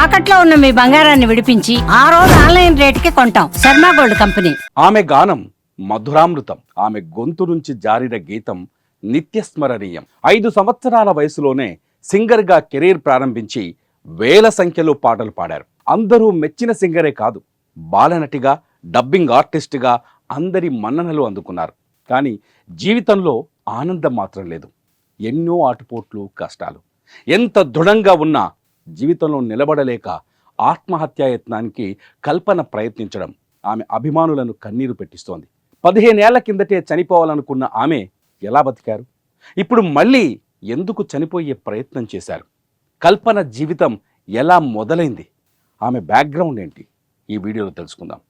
తాకట్లో ఉన్న మీ బంగారాన్ని విడిపించి ఆ రోజు ఆన్లైన్ రేటుకి కొంటాం. Sharma gold company. ఆమె గానం మధురామృతం. ఆమె గొంతు నుంచి జారిన గీతం నిత్యస్మరణీయం. 5 సంవత్సరాల వయసులోనే సింగర్గా కెరీర్ ప్రారంభించి వేల సంఖ్యలో పాటలు పాడారు. అందరూ మెచ్చిన సింగరే కాదు, బాలనటిగా, డబ్బింగ్ ఆర్టిస్టుగా అందరి మన్ననలు అందుకున్నారు. కానీ జీవితంలో ఆనందం మాత్రం లేదు. ఎన్నో ఆటుపోట్లు, కష్టాలు. ఎంత దృఢంగా ఉన్నా జీవితంలో నిలబడలేక ఆత్మహత్యాయత్నానికి కల్పన ప్రయత్నించడం ఆమె అభిమానులను కన్నీరు పెట్టిస్తోంది. 15 ఏళ్ల కిందటే చనిపోవాలనుకున్న ఆమె ఎలా బతికారు? ఇప్పుడు మళ్ళీ ఎందుకు చనిపోయే ప్రయత్నం చేశారు? కల్పన జీవితం ఎలా మొదలైంది? ఆమె బ్యాక్గ్రౌండ్ ఏంటి? ఈ వీడియోలో తెలుసుకుందాం.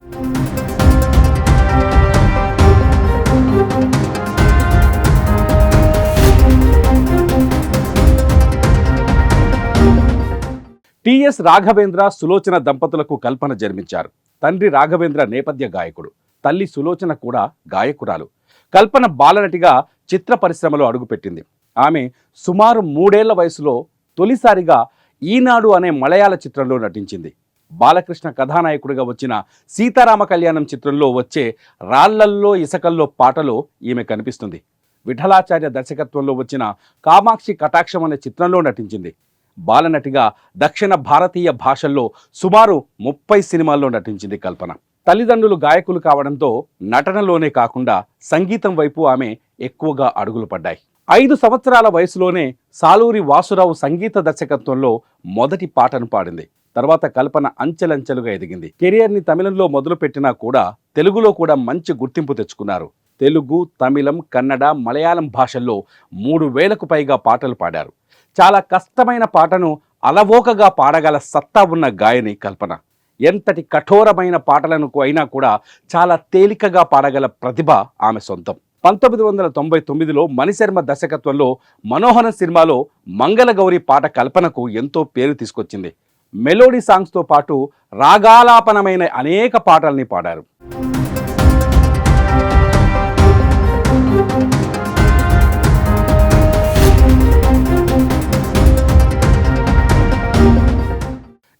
టిఎస్ రాఘవేంద్ర, సులోచన దంపతులకు కల్పన జన్మించారు. తండ్రి రాఘవేంద్ర నేపథ్య గాయకుడు, తల్లి సులోచన కూడా గాయకురాలు. కల్పన బాలనటిగా చిత్ర పరిశ్రమలో అడుగుపెట్టింది. ఆమె సుమారు 3 ఏళ్ల వయసులో తొలిసారిగా ఈనాడు అనే మలయాళ చిత్రంలో నటించింది. బాలకృష్ణ కథానాయకుడిగా వచ్చిన సీతారామ కళ్యాణం చిత్రంలో వచ్చే రాళ్లల్లో ఇసకల్లో పాటలో ఈమె కనిపిస్తుంది. విఠలాచార్య దర్శకత్వంలో వచ్చిన కామాక్షి కటాక్షం అనే చిత్రంలో నటించింది. బాలనటిగా దక్షిణ భారతీయ భాషల్లో సుమారు 30 సినిమాల్లో నటించింది కల్పన. తల్లిదండ్రులు గాయకులు కావడంతో నటనలోనే కాకుండా సంగీతం వైపు ఆమె ఎక్కువగా అడుగులు పడ్డాయి. 5 సంవత్సరాల వయసులోనే సాలూరి వాసురావు సంగీత దర్శకత్వంలో మొదటి పాటను పాడింది. తర్వాత కల్పన అంచెలంచెలుగా ఎదిగింది. కెరియర్ని తమిళంలో మొదలుపెట్టినా కూడా తెలుగులో కూడా మంచి గుర్తింపు తెచ్చుకున్నారు. తెలుగు, తమిళం, కన్నడ, మలయాళం భాషల్లో 3000కు పైగా పాటలు పాడారు. చాలా కష్టమైన పాటను అలవోకగా పాడగల సత్తా ఉన్న గాయని కల్పన. ఎంతటి కఠోరమైన పాటలను అయినా కూడా చాలా తేలికగా పాడగల ప్రతిభ ఆమె సొంతం. 1999లో మణిశర్మ దర్శకత్వంలో మనోహరం సినిమాలో మంగళగౌరి పాట కల్పనకు ఎంతో పేరు తీసుకొచ్చింది. మెలోడీ సాంగ్స్తో పాటు రాగాలాపనమైన అనేక పాటల్ని పాడారు.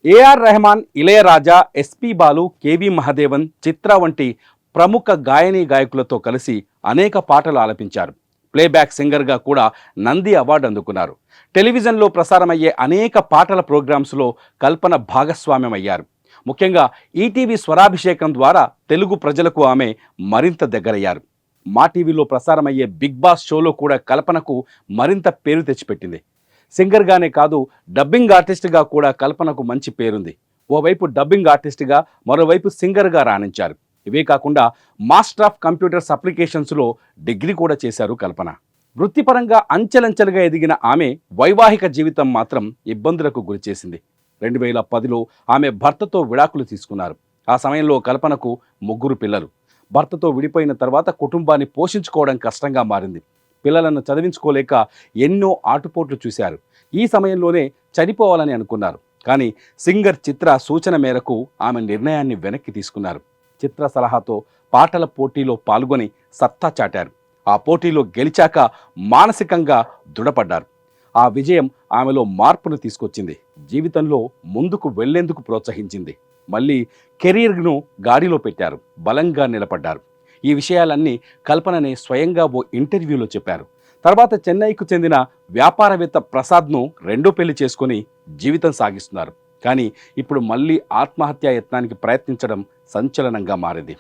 A R Rahman, Ilaiyaraaja, S P Balu, K V Mahadevan, Chithra వంటి ప్రముఖ గాయని గాయకులతో కలిసి అనేక పాటలు ఆలపించారు. ప్లేబ్యాక్ సింగర్గా కూడా నంది అవార్డు అందుకున్నారు. టెలివిజన్లో ప్రసారమయ్యే అనేక పాటల ప్రోగ్రామ్స్లో కల్పన భాగస్వామ్యం అయ్యారు. ముఖ్యంగా ఈటీవీ స్వరాభిషేకం ద్వారా తెలుగు ప్రజలకు ఆమె మరింత దగ్గరయ్యారు. మా టీవీలో ప్రసారమయ్యే బిగ్ బాస్ షోలో కూడా కల్పనకు మరింత పేరు తెచ్చిపెట్టింది. సింగర్గానే కాదు, డబ్బింగ్ ఆర్టిస్ట్గా కూడా కల్పనకు మంచి పేరుంది. ఓవైపు డబ్బింగ్ ఆర్టిస్ట్గా, మరోవైపు సింగర్గా రాణించారు. ఇవే కాకుండా మాస్టర్ ఆఫ్ కంప్యూటర్స్ అప్లికేషన్స్లో డిగ్రీ కూడా చేశారు కల్పన. వృత్తిపరంగా అంచెలంచెలుగా ఎదిగిన ఆమె వైవాహిక జీవితం మాత్రం ఇబ్బందులకు గురిచేసింది. 2010లో ఆమె భర్తతో విడాకులు తీసుకున్నారు. ఆ సమయంలో కల్పనకు 3 పిల్లలు. భర్తతో విడిపోయిన తర్వాత కుటుంబాన్ని పోషించుకోవడం కష్టంగా మారింది. పిల్లలను చదివించుకోలేక ఎన్నో ఆటుపోట్లు చూశారు. ఈ సమయంలోనే చనిపోవాలని అనుకున్నారు. కానీ సింగర్ చిత్ర సూచన మేరకు ఆమె నిర్ణయాన్ని వెనక్కి తీసుకున్నారు. చిత్ర సలహాతో పాటల పోటీలో పాల్గొని సత్తా చాటారు. ఆ పోటీలో గెలిచాక మానసికంగా దృఢపడ్డారు. ఆ విజయం ఆమెలో మార్పును తీసుకొచ్చింది. జీవితంలో ముందుకు వెళ్లేందుకు ప్రోత్సహించింది. మళ్ళీ కెరీర్ను గాడిలో పెట్టారు. బలంగా నిలబడ్డారు. ఈ విషయాలన్నీ కల్పననే స్వయంగా ఓ ఇంటర్వ్యూలో చెప్పారు. తర్వాత చెన్నైకు చెందిన వ్యాపారవేత్త ప్రసాద్ను రెండో పెళ్లి చేసుకుని జీవితం సాగిస్తున్నారు. కానీ ఇప్పుడు మళ్ళీ ఆత్మహత్యా యత్నానికి ప్రయత్నించడం సంచలనంగా మారింది.